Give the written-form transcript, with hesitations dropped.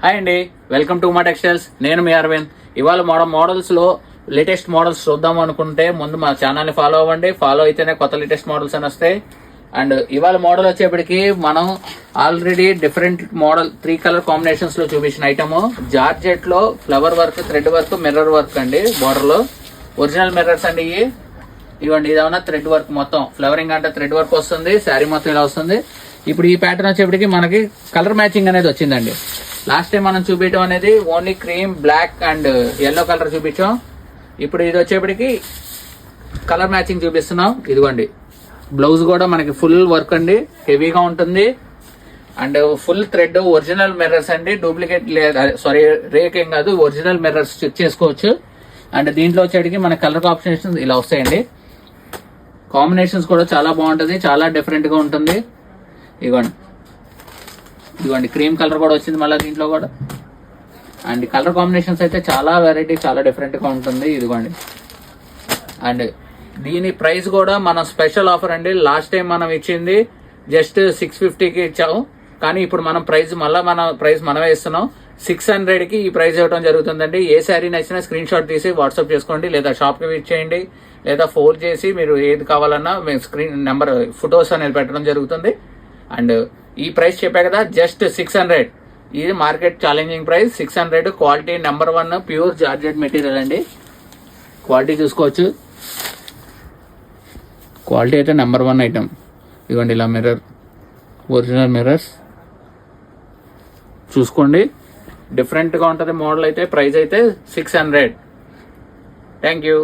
Hi అండి, welcome to మా textiles. నేను మీ అరవింద్. ఇవాళ మోడల్స్లో లేటెస్ట్ మోడల్స్ చూద్దాం అనుకుంటే ముందు మా ఛానల్ని ఫాలో అవ్వండి. ఫాలో అయితేనే కొత్త లేటెస్ట్ మోడల్స్ అని వస్తాయి. అండ్ ఇవాళ మోడల్ వచ్చేప్పటికి మనం ఆల్రెడీ డిఫరెంట్ మోడల్ 3 కలర్ కాంబినేషన్స్లో చూపించిన ఐటమ్ జార్జెట్లో flower work, thread work, mirror work అండి. బోర్డర్లో ఒరిజినల్ మిర్రర్స్ అండి. ఇవ్వండి, ఇదేమన్నా థ్రెడ్ వర్క్, మొత్తం ఫ్లవరింగ్ అంటే థ్రెడ్ వర్క్ వస్తుంది. శారీ మొత్తం ఇలా వస్తుంది. ఇప్పుడు ఈ ప్యాటర్న్ వచ్చేప్పటికి మనకి కలర్ మ్యాచింగ్ అనేది వచ్చిందండి. లాస్ట్ టైం మనం చూపించడం అనేది only cream, black and yellow colour చూపించాం. ఇప్పుడు ఇది వచ్చేప్పటికి కలర్ మ్యాచింగ్ చూపిస్తున్నాం. ఇదిగోండి, బ్లౌజ్ కూడా మనకి ఫుల్ వర్క్ అండి, హెవీగా ఉంటుంది. And full thread, original mirrors అండి, డూప్లికేట్ సారీ రేక్ ఏం కాదు, ఒరిజినల్ మిర్రర్స్ చెక్ చేసుకోవచ్చు. అండ్ దీంట్లో వచ్చేటికి మన కలర్ కాంబినేషన్స్ ఇలా వస్తాయండి. కాంబినేషన్స్ కూడా చాలా బాగుంటుంది, చాలా డిఫరెంట్ గా ఉంటుంది. ఇదిగోండి క్రీమ్ కలర్ కూడా వచ్చింది మళ్ళీ దీంట్లో కూడా. అండ్ కలర్ కాంబినేషన్స్ అయితే చాలా వెరైటీ, చాలా డిఫరెంట్ గా ఉంటుంది. ఇదిగోండి, అండ్ దీని ప్రైస్ కూడా మన స్పెషల్ ఆఫర్ అండి. లాస్ట్ టైం మనం ఇచ్చింది జస్ట్ 650కి ఇచ్చాము, కానీ ఇప్పుడు మనం ప్రైస్ మనమే ఇస్తున్నాం. 600కి ఈ ప్రైస్ ఇవ్వడం జరుగుతుందండి. ఏ శారీ నచ్చినా స్క్రీన్ షాట్ తీసి వాట్సాప్ చేసుకోండి, లేదా షాప్కి విజిట్ చేయండి, లేదా ఫోన్ చేసి మీరు ఏది కావాలన్నా మేము స్క్రీన్ నెంబర్ ఫొటోస్ అనేది పెట్టడం జరుగుతుంది. అండ్ ఈ ప్రైస్ చెప్పా కదా, జస్ట్ 600. ఇది market challenging price 600. Quality number 1 pure georgette material అండి. క్వాలిటీ చూసుకోవచ్చు, క్వాలిటీ అయితే నెంబర్ 1 ఐటమ్. ఇదిగోండి ఇలా మిర్రర్, ఒరిజినల్ మిర్రర్స్ చూసుకోండి. డిఫరెంట్గా ఉంటుంది మోడల్ అయితే. ప్రైస్ అయితే 600. Thank you.